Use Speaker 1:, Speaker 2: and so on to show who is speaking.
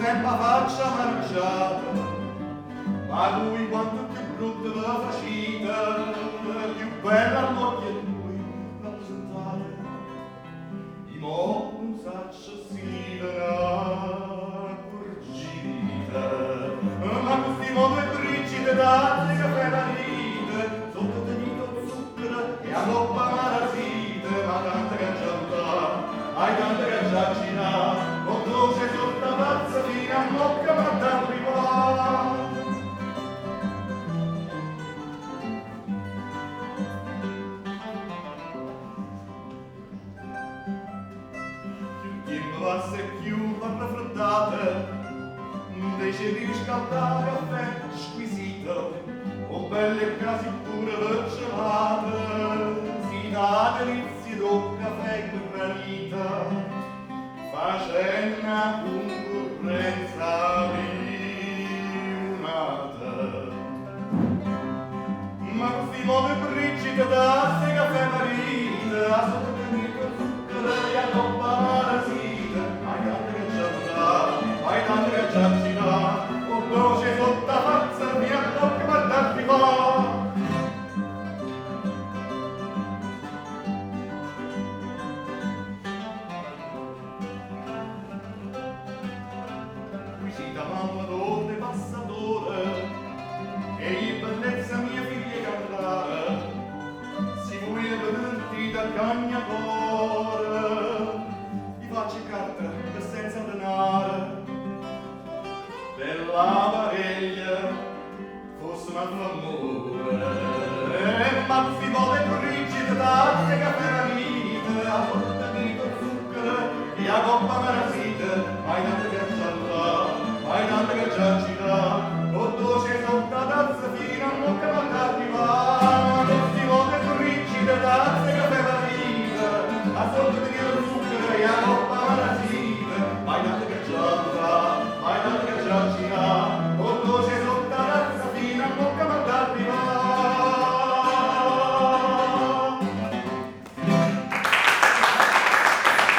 Speaker 1: sempre faccia marciata, ma lui quanto più brutta la facita, più bella all'occhio di lui la presentare. I mo non saccio si verrà curgita, ma questi modo è brigide d'altre caffè marite, sotto tenito zucchero e a loppa marasite, ma tanta cacciata, hai tanta cacciacina, con dolce sotto pazza fino a mocca ma tanto ripà. Più tempo passa e più vanno affrettate, invece di riscaldare caffè squisito, o belle casi pure gelate, si dà delizie do caffè granita, facendo una concorrenza riunata. Ma questi nuovi brigide da se caffè marita, sotto tenere zucchero e a coppa marasita, hai tante che già dà, hai tante che già ci dà, con voce sotto la faccia mi a bocca guardarti fa. Visita mamma donne passatore, e io bellezza mia figlia cantare, si vuole venuti da cagnatore, gli faccio carta che senza denaro, per la pariglia fosse un altro amore, ma si vuole brigida d'arte caffè marite, a forza di zucchero e a coppa marasite, hai tante